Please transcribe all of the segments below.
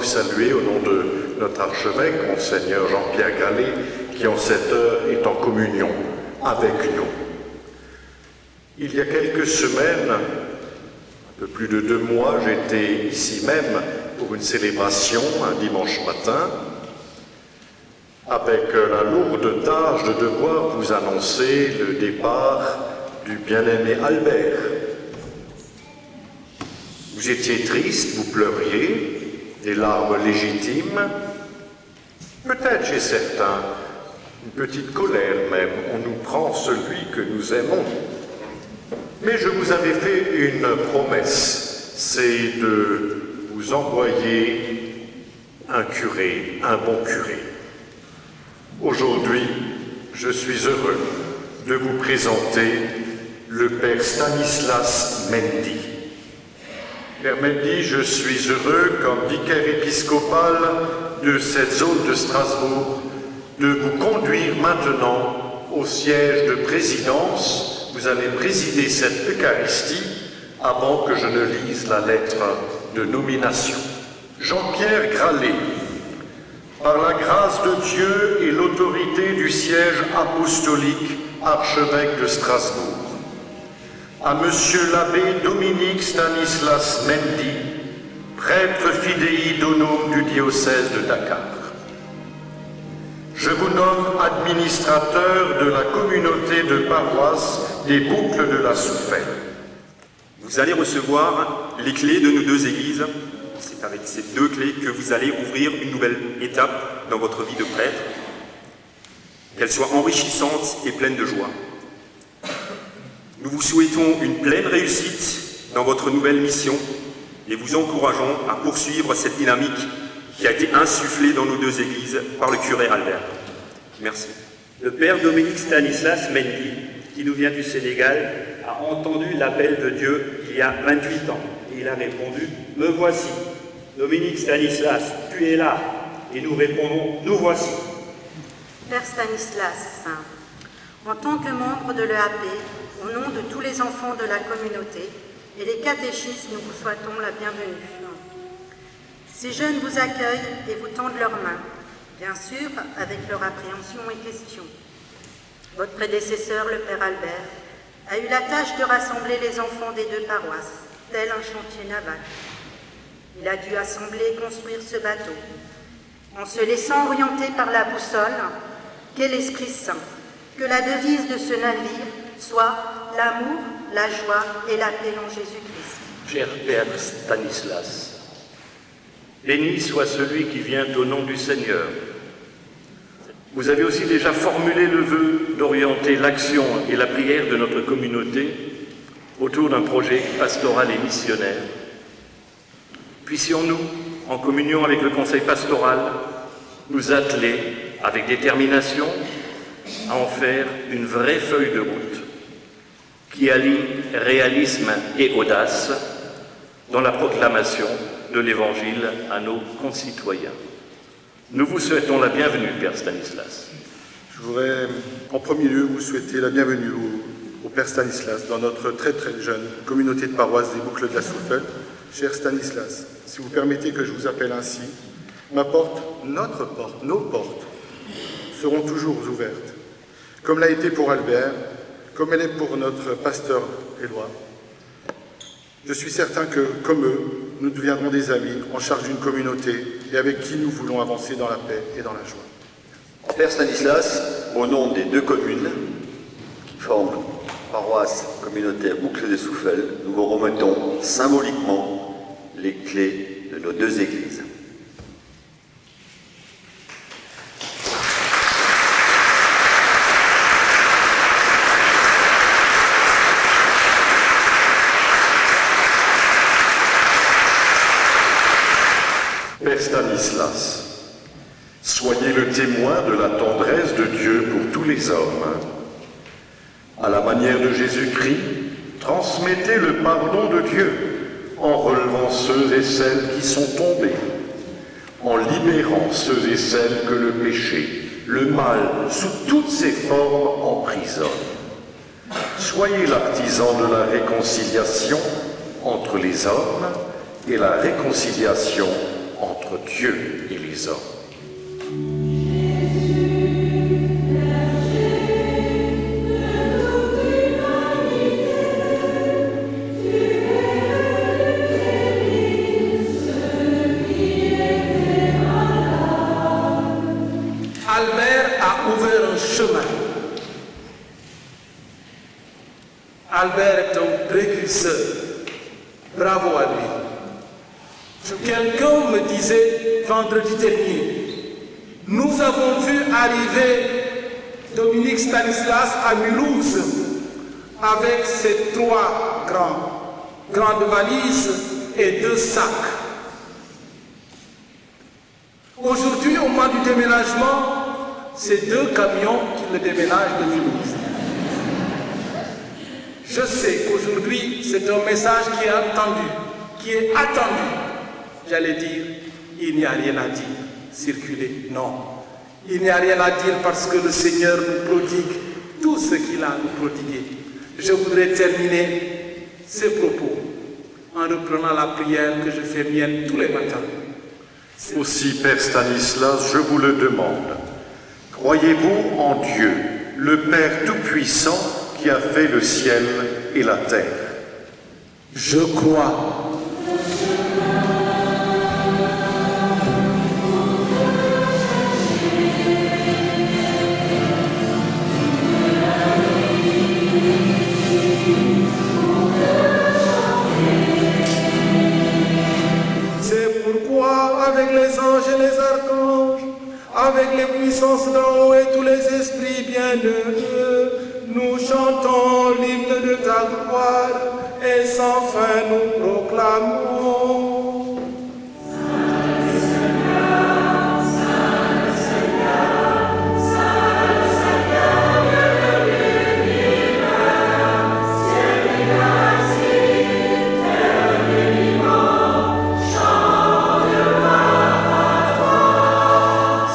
Saluer au nom de notre archevêque, Monseigneur Jean-Pierre Grallet, qui en cette heure est en communion avec nous. Il y a quelques semaines, un peu plus de 2 mois, j'étais ici même pour une célébration, un dimanche matin, avec la lourde tâche de devoir vous annoncer le départ du bien-aimé Albert. Vous étiez triste, vous pleuriez, des larmes légitimes, peut-être chez certains, une petite colère même, on nous prend celui que nous aimons. Mais je vous avais fait une promesse, c'est de vous envoyer un curé, un bon curé. Aujourd'hui, je suis heureux de vous présenter le Père Stanislas Mendy. Père Mendy, je suis heureux, comme vicaire épiscopal de cette zone de Strasbourg, de vous conduire maintenant au siège de présidence. Vous allez présider cette Eucharistie avant que je ne lise la lettre de nomination. Jean-Pierre Grallet, par la grâce de Dieu et l'autorité du siège apostolique, archevêque de Strasbourg, à Monsieur l'abbé Dominique Stanislas Mendy, prêtre fidei donum du diocèse de Dakar. Je vous nomme administrateur de la communauté de paroisse des Boucles de la Souffelle. Vous allez recevoir les clés de nos 2 églises. C'est avec ces 2 clés que vous allez ouvrir une nouvelle étape dans votre vie de prêtre, qu'elle soit enrichissante et pleine de joie. Nous vous souhaitons une pleine réussite dans votre nouvelle mission et vous encourageons à poursuivre cette dynamique qui a été insufflée dans nos 2 églises par le curé Albert. Merci. Le Père Dominique Stanislas Mendy, qui nous vient du Sénégal, a entendu l'appel de Dieu il y a 28 ans. Et il a répondu « Me voici ». Dominique Stanislas, tu es là. Et nous répondons « Nous voici ». Père Stanislas, en tant que membre de l'EAP, au nom de tous les enfants de la communauté et les catéchistes, nous vous souhaitons la bienvenue. Ces jeunes vous accueillent et vous tendent leurs mains, bien sûr avec leur appréhension et questions. Votre prédécesseur, le Père Albert, a eu la tâche de rassembler les enfants des 2 paroisses, tel un chantier naval. Il a dû assembler et construire ce bateau, en se laissant orienter par la boussole qu'est l'Esprit Saint, que la devise de ce navire soit l'amour, la joie et la paix en Jésus-Christ. Cher Père Stanislas, béni soit celui qui vient au nom du Seigneur. Vous avez aussi déjà formulé le vœu d'orienter l'action et la prière de notre communauté autour d'un projet pastoral et missionnaire. Puissions-nous, en communion avec le conseil pastoral, nous atteler avec détermination à en faire une vraie feuille de route qui allie réalisme et audace dans la proclamation de l'Évangile à nos concitoyens. Nous vous souhaitons la bienvenue, Père Stanislas. Je voudrais en premier lieu vous souhaiter la bienvenue au Père Stanislas dans notre très jeune communauté de paroisse des Boucles de la Souffelle. Cher Stanislas, si vous permettez que je vous appelle ainsi, ma porte, notre porte, nos portes seront toujours ouvertes, comme l'a été pour Albert, comme elle est pour notre pasteur Éloi. Je suis certain que, comme eux, nous deviendrons des amis en charge d'une communauté et avec qui nous voulons avancer dans la paix et dans la joie. Père Stanislas, au nom des 2 communes qui forment paroisse communautaire Boucles des Souffelles, nous vous remettons symboliquement les clés de nos 2 églises. Père Stanislas, Soyez le témoin de la tendresse de Dieu pour tous les hommes. À la manière de Jésus-Christ, transmettez le pardon de Dieu en relevant ceux et celles qui sont tombés, en libérant ceux et celles que le péché, le mal, sous toutes ses formes, emprisonne. Soyez l'artisan de la réconciliation entre les hommes et la réconciliation entre Dieu et les hommes. Albert a ouvert un chemin. Albert est un précurseur. Bravo à lui. Quelqu'un me disait vendredi dernier, nous avons vu arriver Dominique Stanislas à Mulhouse avec ses 3 grandes valises et 2 sacs. Aujourd'hui, au moment du déménagement, c'est 2 camions qui le déménagent de Mulhouse. Je sais qu'aujourd'hui, c'est un message qui est attendu. J'allais dire, il n'y a rien à dire, circuler, non. Il n'y a rien à dire parce que le Seigneur nous prodigue tout ce qu'il a à nous prodiguer. Je voudrais terminer ces propos en reprenant la prière que je fais mienne tous les matins. Aussi, Père Stanislas, je vous le demande, croyez-vous en Dieu, le Père Tout-Puissant qui a fait le ciel et la terre? Je crois. C'est pourquoi, avec les anges et les archanges, avec les puissances d'en haut et tous les esprits bienheureux, nous chantons l'hymne de ta gloire et sans fin nous proclamons.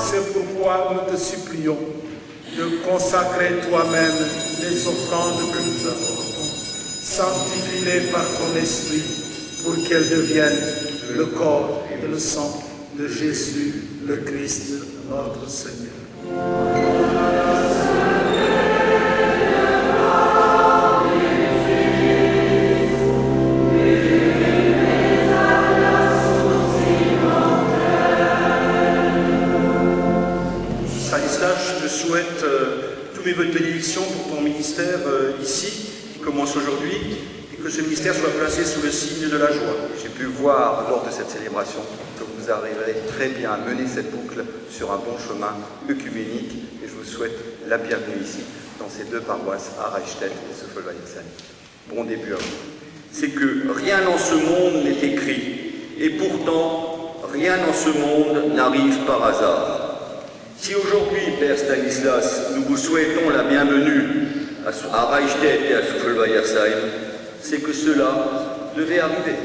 C'est pourquoi nous te supplions de consacrer toi-même les offrandes que nous apportons. Sanctifie-les par ton esprit pour qu'elles deviennent le corps et le sang de Jésus, le Christ, notre Seigneur. Stanislas, je te souhaite tous mes vœux de bénédiction pour ton ministère ici, qui commence aujourd'hui, et que ce ministère soit placé sous le signe de la joie. J'ai pu voir lors de cette célébration que vous arriverez très bien à mener cette boucle sur un bon chemin œcuménique et je vous souhaite la bienvenue ici dans ces 2 paroisses, à Reichstätt et Soffel-Wallersheim. Bon début à vous. C'est que rien dans ce monde n'est écrit, et pourtant rien dans ce monde n'arrive par hasard. Si aujourd'hui, Père Stanislas, nous vous souhaitons la bienvenue à Reichstätt et à Soffel-Wallersheim, c'est que cela devait arriver.